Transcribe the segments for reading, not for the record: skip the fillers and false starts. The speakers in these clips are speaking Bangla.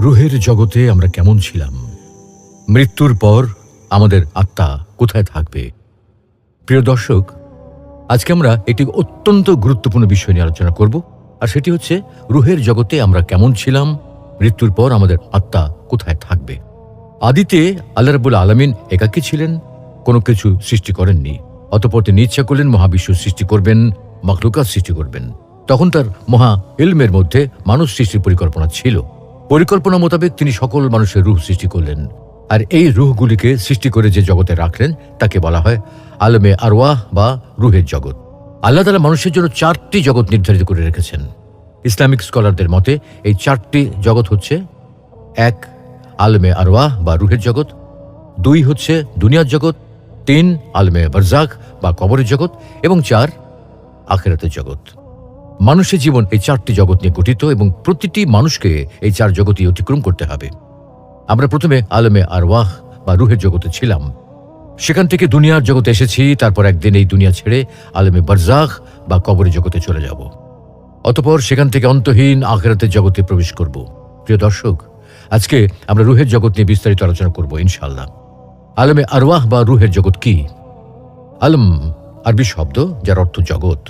রুহের জগতে আমরা কেমন ছিলাম, মৃত্যুর পর আমাদের আত্মা কোথায় থাকবে। প্রিয় দর্শক, আজকে আমরা একটি অত্যন্ত গুরুত্বপূর্ণ বিষয় নিয়ে আলোচনা করব, আর সেটি হচ্ছে রুহের জগতে আমরা কেমন ছিলাম, মৃত্যুর পর আমাদের আত্মা কোথায় থাকবে। আদিতে আল্লাহ রাব্বুল আলামিন একাকী ছিলেন, কোনো কিছু সৃষ্টি করেননি। অতঃপর তিনি ইচ্ছা করলেন মহাবিশ্ব সৃষ্টি করবেন, মাখলুকাত সৃষ্টি করবেন। তখন তার মহা ইলমের মধ্যে মানুষ সৃষ্টির পরিকল্পনা ছিল। পরিকল্পনা মোতাবেক তিনি সকল মানুষের রূহ সৃষ্টি করলেন, আর এই রূহগুলিকে সৃষ্টি করে যে জগতে রাখলেন তাকে বলা হয় আলমে আরওয়াহ বা রুহের জগৎ। আল্লাহ তাআলা মানুষের জন্য 4টি জগৎ নির্ধারিত করে রেখেছেন। ইসলামিক স্কলারদের মতে এই 4টি জগৎ হচ্ছে: 1 আলমে আরওয়াহ বা রুহের জগৎ, 2 হচ্ছে দুনিয়ার জগৎ, 3 আলমে বারজাখ বা কবরের জগৎ, এবং 4 আখিরাতের জগৎ। মানুষের জীবন এই 4টি জগৎ নিয়ে গঠিত এবং প্রতিটি মানুষকে এই 4 জগৎই অতিক্রম করতে হবে। আমরা প্রথমে আলমে আরওয়াহ বা রুহের জগতে ছিলাম, সেখান থেকে দুনিয়ার জগতে এসেছি। তারপর একদিন এই দুনিয়া ছেড়ে আলমে বারজাখ বা কবরের জগতে চলে যাব। অতঃপর সেখান থেকে অন্তহীন আখিরাতের জগতে প্রবেশ করব। প্রিয় দর্শক, আজকে আমরা রুহের জগৎ নিয়ে বিস্তারিত আলোচনা করব ইনশাআল্লাহ। আলমে আরওয়াহ বা রুহের জগৎ কি? আলম আরবি শব্দ যার অর্থ জগৎ।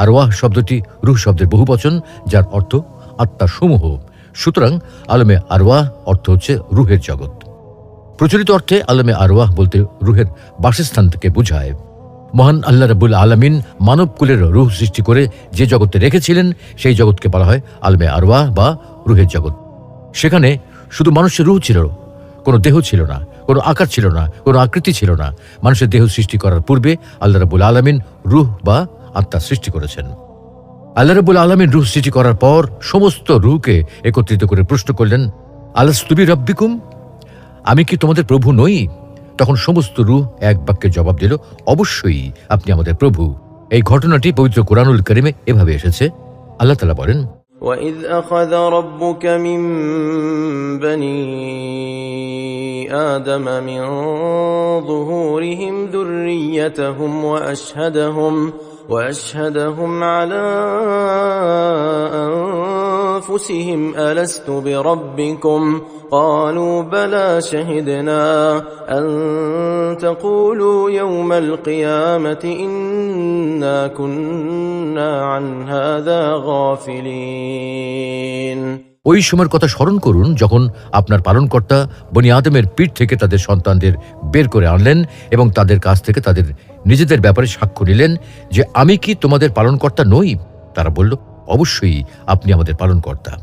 আরওয়াহ শব্দটি রুহ শব্দের বহুবচন যার অর্থ আত্মা সমূহ। সুতরাং আলমে আরওয়াহ অর্থ হচ্ছে রুহের জগৎ। প্রচলিত অর্থে আলমে আরওয়াহ বলতে রুহের বাসস্থান থেকে বোঝায়। মহান আল্লাহ রাব্বুল আলামিন মানবকুলের রুহ সৃষ্টি করে যে জগতে রেখেছিলেন সেই জগৎকে বলা হয় আলমে আরওয়াহ বা রুহের জগৎ। সেখানে শুধু মানুষের রুহ ছিল, কোনো দেহ ছিল না, কোনো আকার ছিল না, কোনো আকৃতি ছিল না। মানুষের দেহ সৃষ্টি করার পূর্বে আল্লাহ রাব্বুল আলামিন রুহ বা আত্মা সৃষ্টি করেছেন। আল্লাহ রাব্বুল আলামিন রুহ সৃষ্টি করার পর সমস্ত রুহকে একত্রিত করে প্রশ্ন করলেন, আলাস্তু বিরাব্বিকুম, আমি কি তোমাদের প্রভু নই? তখন সমস্ত রুহ এক বাক্যে জবাব দিল, অবশ্যই আপনি আমাদের প্রভু। এই ঘটনাটি পবিত্র কুরআনুল কারীমে এভাবে এসেছে। আল্লাহ তাআলা বলেন, وَإِذْ أَخَذَ رَبُّكَ مِنْ بَنِي آدَمَ مِنْ ظُهُورِهِمْ ذُرِّيَّتَهُمْ وَأَشْهَدَهُمْ عَلَى أَنفُسِهِمْ أَلَسْتُ بِرَبِّكُمْ قَالُوا بَلَى شَهِدْنَا أَن تَقُولُوا يَوْمَ الْقِيَامَةِ إِنَّا كُنَّا عَنْ هَذَا غَافِلِينَ। ওই সময়ের কথা স্মরণ করুন যখন আপনার পালনকর্তা বনি আদমের পিঠ থেকে তাদের সন্তানদের বের করে আনলেন এবং তাদের কাছ থেকে তাদের নিজেদের ব্যাপারে সাক্ষ্য নিলেন যে আমি কি তোমাদের পালনকর্তা নই? তারা বলল, অবশ্যই আপনি আমাদের পালনকর্তা।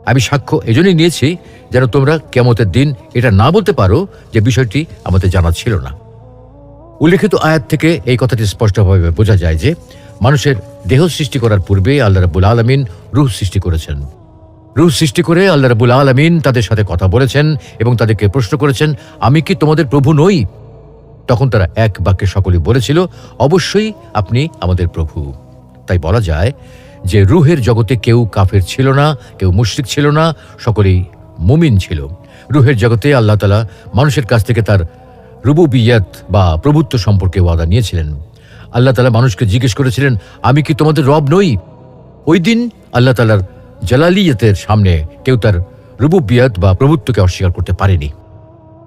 আমি সাক্ষ্য এজন্যই নিয়েছি যেন তোমরা কিয়ামতের দিন এটা না বলতে পারো যে বিষয়টি আমাদের জানা ছিল না। উল্লেখিত আয়াত থেকে এই কথাটি স্পষ্টভাবে বোঝা যায় যে মানুষের দেহ সৃষ্টি করার পূর্বে আল্লাহ রাব্বুল আলামিন রূহ সৃষ্টি করেছেন। রূহ সৃষ্টি করে আল্লাহ রাব্বুল আলামিন তাদের সাথে কথা বলেছেন এবং তাদেরকে প্রশ্ন করেছেন, আমি কি তোমাদের প্রভু নই? তখন তারা এক বাক্যে সকলেই বলেছিল, অবশ্যই আপনি আমাদের প্রভু। তাই বলা যায় যে রূহের জগতে কেউ কাফের ছিল না, কেউ মুশরিক ছিল না, সকলেই মুমিন ছিল। রূহের জগতে আল্লাহ তাআলা মানুষের কাছ থেকে তার রুবুবিয়্যাত বা প্রভুত্ব সম্পর্কে ওয়াদা নিয়েছিলেন। আল্লাহ তাআলা মানুষকে জিজ্ঞেস করেছিলেন, আমি কি তোমাদের রব নই? ওই দিন আল্লাহ তাআলার জালালিয়তের সামনে কেউ তার রুবুবিয়্যাত বা প্রভুত্বকে অস্বীকার করতে পারেনি।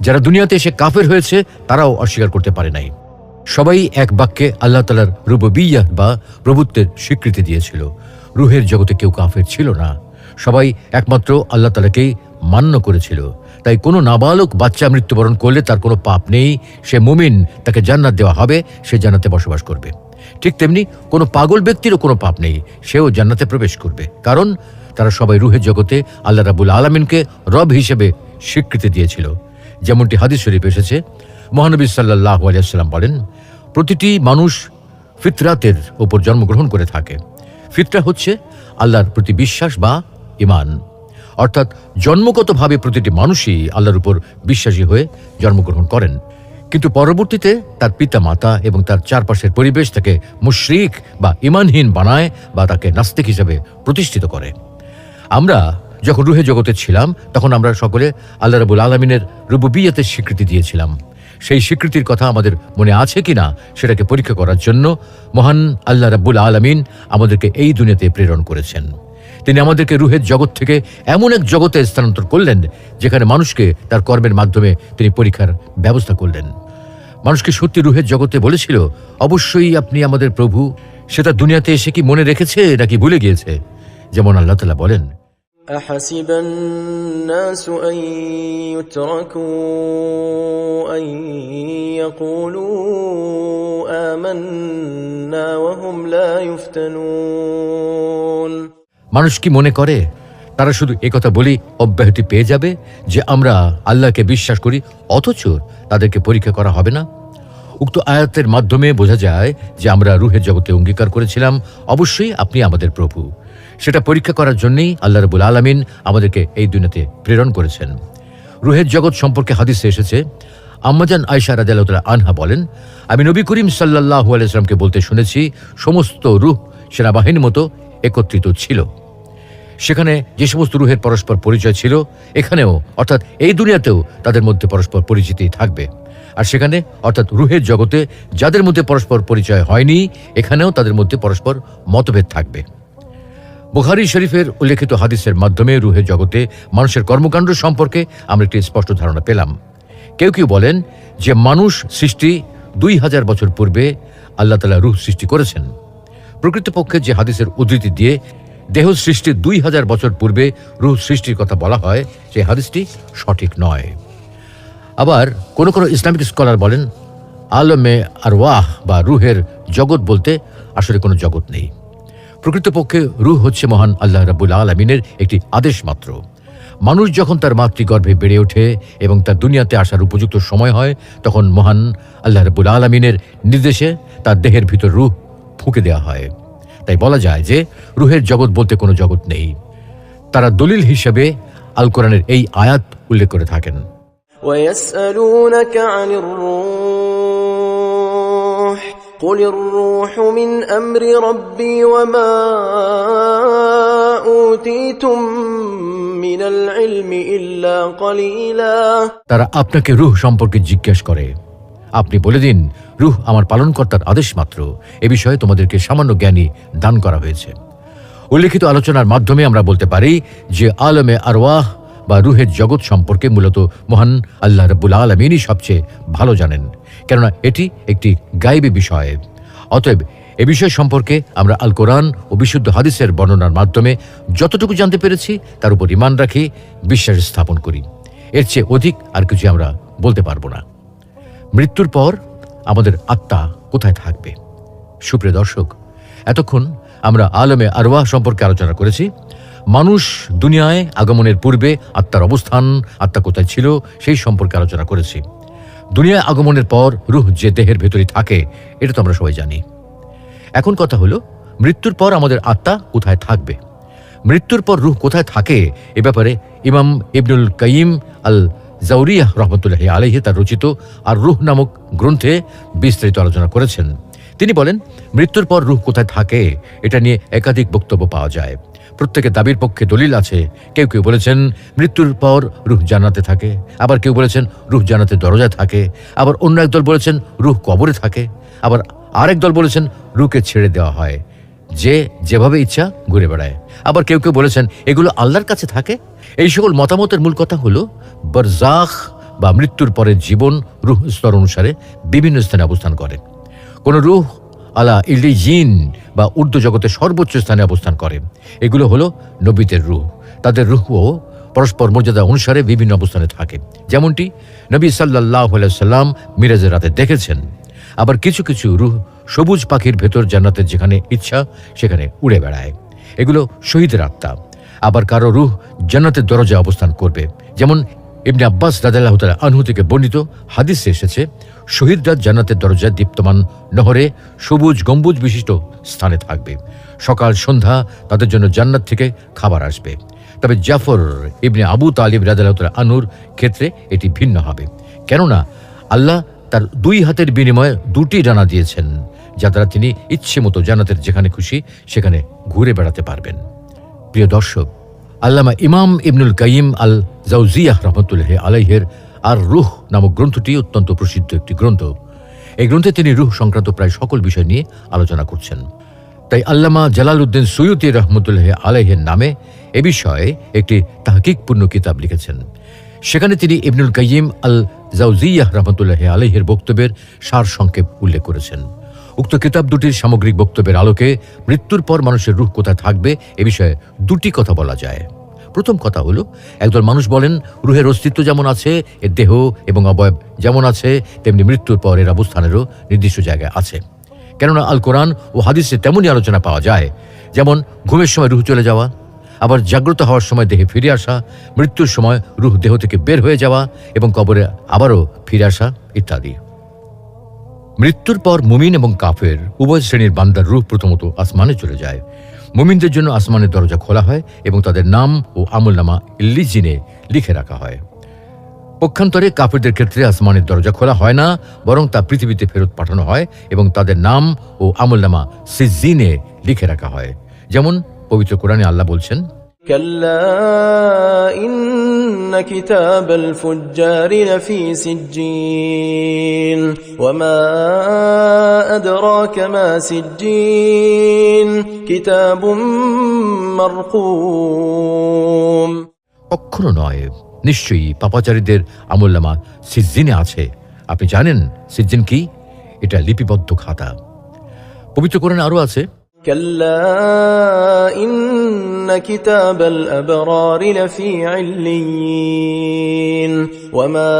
যারা দুনিয়াতে এসে কাফের হয়েছে তারাও অস্বীকার করতে পারে নাই। সবাই এক বাক্যে আল্লাহ তাআলার রুবুবিয়্যাত বা প্রভুত্বের স্বীকৃতি দিয়েছিল। রূহের জগতে কেউ কাফের ছিল না, সবাই একমাত্র আল্লাহ তাআলাকেই মান্য করেছিল। তাই কোনো নাবালক বাচ্চা মৃত্যুবরণ করলে তার কোনো পাপ নেই, সে মুমিন, তাকে জান্নাত দেওয়া হবে, সে জান্নাতে বসবাস করবে। ঠিক তেমনি কোনো পাগল ব্যক্তিরও কোনো পাপ নেই, সেও জান্নাতে প্রবেশ করবে, কারণ তারা সবাই রূহের জগতে আল্লাহ রাব্বুল আলামিনকে রব হিসেবে স্বীকৃতি দিয়েছিল। যেমনটি হাদিস শরীফ এসেছে, মহানবী সাল্লাল্লাহু আলাইহি ওয়াসাল্লাম বলেন, প্রতিটি মানুষ ফিতরাতের উপর জন্মগ্রহণ করে থাকে। ফিতরা হচ্ছে আল্লাহর প্রতি বিশ্বাস বা ঈমান, অর্থাৎ জন্মগতভাবে প্রতিটি মানুষই আল্লাহর উপর বিশ্বাসী হয়ে জন্মগ্রহণ করেন। কিন্তু পরবর্তীতে তার পিতা মাতা এবং তার চারপাশের পরিবেশ তাকে মুশরিক বা ঈমানহীন বানায় বা তাকে নাস্তিক হিসেবে প্রতিষ্ঠিত করে। আমরা যখন রূহে জগতে ছিলাম তখন আমরা সকলে আল্লাহ রাব্বুল আলামিনের রুবুবিয়্যাতের স্বীকৃতি দিয়েছিলাম। সেই স্বীকৃতির কথা আমাদের মনে আছে কিনা সেটাকে পরীক্ষা করার জন্য মহান আল্লাহ রাব্বুল আলামিন আমাদেরকে এই দুনিয়াতে প্রেরণ করেছেন। তিনি আমাদেরকে রুহের জগৎ থেকে এমন এক জগতে স্থানান্তর করলেন যেখানে মানুষকে তার কর্মের মাধ্যমে তিনি পরীক্ষার ব্যবস্থা করলেন। মানুষকে সত্যি রুহের জগতে বলেছিল, অবশ্যই আপনি আমাদের প্রভু। সেটা দুনিয়াতে এসে কি মনে রেখেছে নাকি ভুলে গিয়েছে? যেমন আল্লাহ তাআলা বলেন, أحسب الناس أن يتركوا أن يقولوا آمنا وهم لا يفتنون। মানুষ কি মনে করে তারা শুধু একথা বলি অব্যাহতি পেয়ে যাবে যে আমরা আল্লাহকে বিশ্বাস করি, অথচ তাদেরকে পরীক্ষা করা হবে না? উক্ত আয়াতের মাধ্যমে বোঝা যায় যে আমরা রুহের জগতে অঙ্গীকার করেছিলাম, অবশ্যই আপনি আমাদের প্রভু। সেটা পরীক্ষা করার জন্যই আল্লাহ রাব্বুল আলামিন আমাদেরকে এই দুনিয়াতে প্রেরণ করেছেন। রুহের জগৎ সম্পর্কে হাদিসে এসেছে, আম্মাজান আয়েশা রাদিয়াল্লাহু তাআলা আনহা বলেন, আমি নবী করিম সাল্লাল্লাহু আলাইহি ওয়াসাল্লামকে বলতে শুনেছি, সমস্ত রূহ সেনাবাহিনীর মতো একত্রিত ছিল। সেখানে যে সমস্ত রুহের পরস্পর পরিচয় ছিল, এখানেও অর্থাৎ এই দুনিয়াতেও তাদের মধ্যে পরস্পর পরিচিতি থাকবে। আর সেখানে অর্থাৎ রুহের জগতে যাদের মধ্যে পরস্পর পরিচয় হয়নি, এখানেও তাদের মধ্যে পরস্পর মতভেদ থাকবে। বুখারী শরীফের উল্লেখিত হাদিসের মাধ্যমে রুহের জগতে মানুষের কর্মকাণ্ড সম্পর্কে আমরা একটি স্পষ্ট ধারণা পেলাম। কেউ কেউ বলেন যে মানুষ সৃষ্টি 2000 বছর পূর্বে আল্লাহ তাআলা রুহ সৃষ্টি করেছেন। প্রকৃতপক্ষে যে হাদিসের উদ্ধৃতি দিয়ে দেহ সৃষ্টির 2000 বছর পূর্বে রুহ সৃষ্টির কথা বলা হয়, সেই হাদিসটি সঠিক নয়। আবার কোন কোন ইসলামিক স্কলার বলেন, আলমে আরওয়াহ বা রুহের জগৎ বলতে আসলে কোনো জগৎ নেই। প্রকৃতপক্ষে রুহ হচ্ছে মহান আল্লাহ রাব্বুল আলামিনের একটি আদেশ মাত্র। মানুষ যখন তার মাতৃগর্ভে বেড়ে ওঠে এবং তার দুনিয়াতে আসার উপযুক্ত সময় হয়, তখন মহান আল্লাহ রাব্বুল আলামিনের নির্দেশে তার দেহের ভিতর রুহ ফুঁকে দেওয়া হয়। তাই বলা যায় যে রুহের জগৎ বলতে কোনো জগৎ নেই। তারা দলিল হিসেবে আল কোরআনের এই আয়াত উল্লেখ করে থাকেন। ويسألونك عن الروح قل الروح من أمر ربي وما أوتيتم من العلم إلا قليلا। তারা আপনাকে রূহ সম্পর্কে জিজ্ঞেস করে, আপনি বলে দিন, রূহ আমার পালনকর্তার আদেশ মাত্র। এ বিষয়ে তোমাদেরকে সামান্য জ্ঞানী দান করা হয়েছে। উল্লেখিত আলোচনার মাধ্যমে আমরা বলতে পারি যে আলমে আরওয়াহ বা রুহের জগৎ সম্পর্কে মূলত মহান আল্লাহ রাব্বুল আলামিনই সবচেয়ে ভালো জানেন, কেননা এটি একটি গায়েবী বিষয়। অতএব এ বিষয় সম্পর্কে আমরা আল কোরআন ও বিশুদ্ধ হাদিসের বর্ণনার মাধ্যমে যতটুকু জানতে পেরেছি তার উপর ঈমান রাখি, বিশ্বাস স্থাপন করি। এর চেয়ে অধিক আর কিছু আমরা বলতে পারবো না। মৃত্যুর পর আমাদের আত্মা কোথায় থাকবে? সুপ্রিয় দর্শক, এতক্ষণ আমরা আলমে আরওয়াহ সম্পর্কে আলোচনা করেছি। মানুষ দুনিয়ায় আগমনের পূর্বে আত্মার অবস্থান, আত্মা কোথায় ছিল সেই সম্পর্কে আলোচনা করেছি। দুনিয়ায় আগমনের পর রূহ যে দেহের ভেতরে থাকে, এটা তো আমরা সবাই জানি। এখন কথা হলো, মৃত্যুর পর আমাদের আত্মা কোথায় থাকবে? মৃত্যুর পর রূহ কোথায় থাকে এ ব্যাপারে ইমাম ইবনুল কাইয়িম আল জাওরিয়াহ রহমতুল্লাহি আলাইহি তার রচিত আর রূহ নামক গ্রন্থে বিস্তারিত আলোচনা করেছেন। তিনি বলেন, মৃত্যুর পর রূহ কোথায় থাকে এটা নিয়ে একাধিক বক্তব্য পাওয়া যায়। প্রত্যেকের দাবির পক্ষে দলিল আছে। কেউ কেউ বলেছেন মৃত্যুর পর রূহ জান্নাতে থাকে, আবার কেউ বলেছেন রূহ জান্নাতের দরজায় থাকে, আবার অন্য একদল বলেছেন রূহ কবরে থাকে, আবার আরেক দল বলেছেন রূহকে ছেড়ে দেওয়া হয়, যে যেভাবে ইচ্ছা ঘুরে বেড়ায়। আবার কেউ কেউ বলেছেন এগুলো আল্লাহর কাছে থাকে। এই সকল মতামতের মূল কথা হলো, বারজাখ বা মৃত্যুর পরের জীবন রূহ স্তর অনুসারে বিভিন্ন স্থানে অবস্থান করে। কোন রূহ আলা ইল্লিয়িন বা ঊর্ধ্ব জগতের সর্বোচ্চ স্থানে অবস্থান করে। এগুলো হলো নবীদের রূহ। তাদের রূহও পরস্পর মর্যাদা অনুসারে বিভিন্ন অবস্থানে থাকে, যেমনটি নবী সাল্লাল্লাহু আলাইহি ওয়াসাল্লাম মিরাজের রাতে দেখেছেন। আবার কিছু কিছু রূহ সবুজ পাখির ভেতর জান্নাতের যেখানে ইচ্ছা সেখানে উড়ে বেড়ায়। এগুলো শহীদের আত্মা। আবার কারো রূহ জান্নাতের দরজায় অবস্থান করবে, যেমন ইবনে আব্বাস রাদিয়াল্লাহু তাআলা আনহু থেকে বর্ণিত হাদিসে এসেছে, শহীদরা জান্নাতের দরজায় দীপ্তমান নহরে সবুজ গম্বুজ বিশিষ্ট স্থানে থাকবে। সকাল সন্ধ্যা তাদের জন্য জান্নাত থেকে খাবার আসবে। তবে জাফর ইবনে আবু তালিব রাদিয়াল্লাহু তাআলা আনহুর ক্ষেত্রে এটি ভিন্ন হবে, কেননা আল্লাহ তার 2 হাতের বিনিময়ে 2টি ডানা দিয়েছেন, যা দ্বারা তিনি ইচ্ছে মতো জান্নাতের যেখানে খুশি সেখানে ঘুরে বেড়াতে পারবেন। প্রিয় দর্শক, আল্লামা ইমাম ইবনুল কাইয়িম আল জাওজিয়াহ রহমতুল্লাহি আলাইহির আর রূহ নামক গ্রন্থটি অত্যন্ত প্রসিদ্ধ একটি গ্রন্থ। এই গ্রন্থে তিনি রূহ সংক্রান্ত প্রায় সকল বিষয় নিয়ে আলোচনা করছেন। তাই আল্লামা জালালউদ্দিন সুয়ুতী রহমতুল্লাহ আলাইহির নামে এ বিষয়ে একটি তাহকিকপূর্ণ কিতাব লিখেছেন। সেখানে তিনি ইবনুল কাইয়িম আল জাওজিয়াহ রহমতুল্লাহ আলাইহির বক্তব্যের সারসংক্ষেপ উল্লেখ করেছেন। উক্ত কিতাব দুটির সামগ্রিক বক্তব্যের আলোকে মৃত্যুর পর মানুষের রূহ কোথায় থাকবে এ বিষয়ে দুটি কথা বলা যায়। প্রথম কথা হলো, একদল মানুষ বলেন রূহের অস্তিত্ব যেমন আছে, এর দেহ এবং অবয়ব যেমন আছে, তেমনি মৃত্যুর পর এর অবস্থানেরও নির্দিষ্ট জায়গায় আছে। কেননা আল কোরআন ও হাদিসে তেমনই আলোচনা পাওয়া যায়, যেমন ঘুমের সময় রূহ চলে যাওয়া, আবার জাগ্রত হওয়ার সময় দেহে ফিরে আসা, মৃত্যুর সময় রূহ দেহ থেকে বের হয়ে যাওয়া এবং কবরে আবারও ফিরে আসা ইত্যাদি। মৃত্যুর পর মুমিন এবং কাফের উভয় শ্রেণীর বান্দার রূহ প্রথমত আসমানে চলে যায়। মুমিনদের জন্য আসমানের দরজা খোলা হয় এবং তাদের নাম ও আমলনামা ইল্লিজিনে লিখে রাখা হয়। পক্ষান্তরে কাফেরদের ক্ষেত্রে আসমানের দরজা খোলা হয় না, বরং তা পৃথিবীতে ফেরত পাঠানো হয় এবং তাদের নাম ও আমলনামা সিজ্জিনে লিখে রাখা হয়। যেমন পবিত্র কোরআনে আল্লাহ বলছেন, كلا إن كتاب الفجار لفي سجين وما أدراك ما سجين كتاب مرقوم। কখনো নয়, নিশ্চয়ই পাপাচারীদের আমলনামা সিজ্জিনে আছে। আপনি জানেন সিজ্জিন কি? এটা লিপিবদ্ধ খাতা। পবিত্র কোরআনে আরো আছে, كلا إن كتاب الأبرار لفي عليين وما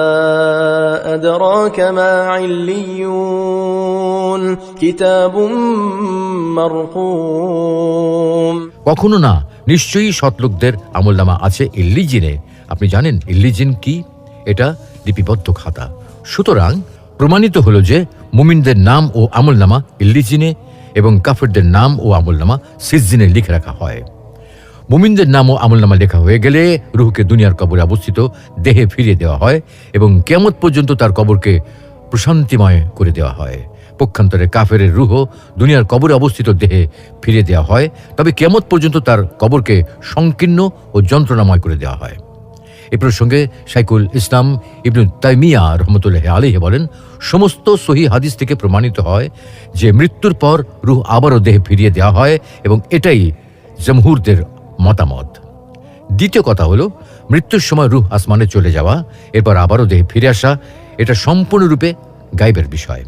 أدراك ما عليون كتاب مرقوم। কখনো না, নিশ্চয়ই সৎলোকদের আমলনামা আছে ইল্লিজিনে। আপনি জানেন ইল্লিজিন কি? এটা লিপিবদ্ধ খাতা। সুতরাং প্রমাণিত হলো যে মুমিনদের নাম ও আমলনামা ইল্লিজিনে এবং কাফেরদের নাম ও আমলনামা সিজ্জিনে লিখে রাখা হয়। মুমিনদের নাম ও আমলনামা লেখা হয়ে গেলে রূহকে দুনিয়ার কবরে অবস্থিত দেহে ফিরিয়ে দেওয়া হয় এবং কিয়ামত পর্যন্ত তার কবরকে প্রশান্তিময় করে দেওয়া হয়। পক্ষান্তরে কাফেরের রূহ দুনিয়ার কবরে অবস্থিত দেহে ফিরিয়ে দেওয়া হয়, তবে কিয়ামত পর্যন্ত তার কবরকে সংকীর্ণ ও যন্ত্রণাময় করে দেওয়া হয়। এ প্রসঙ্গে শাইখুল ইসলাম ইবনু তাইমিয়া রহমতুল্লাহ আলাইহি বলেন, সমস্ত সহিহ হাদিস থেকে প্রমাণিত হয় যে মৃত্যুর পর রূহ আবারও দেহে ফিরিয়ে দেওয়া হয় এবং এটাই জমহুরদের মতামত। দ্বিতীয় কথা হলো, মৃত্যুর সময় রূহ আসমানে চলে যাওয়া, এরপর আবারও দেহে ফিরে আসা, এটা সম্পূর্ণরূপে গায়বের বিষয়।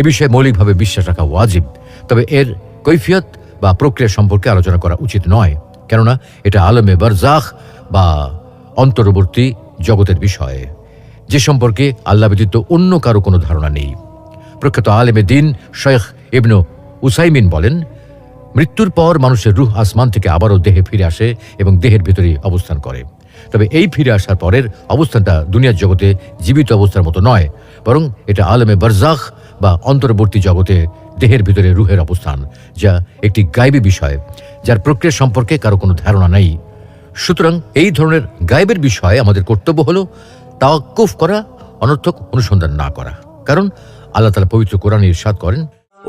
এ বিষয়ে মৌলিকভাবে বিশ্বাস রাখা ওয়াজিব, তবে এর কৈফিয়ত বা প্রক্রিয়া সম্পর্কে আলোচনা করা উচিত নয়, কেননা এটা আলমে বারজাখ বা অন্তর্বর্তী জগতের বিষয়, যে সম্পর্কে আল্লাহ ব্যতীত অন্য কারো কোনো ধারণা নেই। প্রখ্যাত আলেমে দিন শেখ ইবনু উসাইমিন বলেন, মৃত্যুর পর মানুষের রূহ আসমান থেকে আবারও দেহে ফিরে আসে এবং দেহের ভিতরে অবস্থান করে। তবে এই ফিরে আসার পরের অবস্থানটা দুনিয়ার জগতে জীবিত অবস্থার মতো নয়, বরং এটা আলমে বারজাখ বা অন্তর্বর্তী জগতে দেহের ভিতরে রূহের অবস্থান, যা একটি গায়বী বিষয়, যার প্রক্রিয়া সম্পর্কে কারো কোনো ধারণা নেই। সুতরাং এই ধরনের গায়েবের বিষয়ে আমাদের কর্তব্য হলো তাওয়াক্কুফ করা, অনর্থক অনুসন্ধান না করা। কারণ আল্লাহ তাআলা পবিত্র কোরআনে ইরশাদ করেন,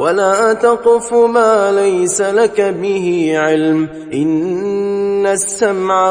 ولا تقف ما ليس لك به علم إن السمع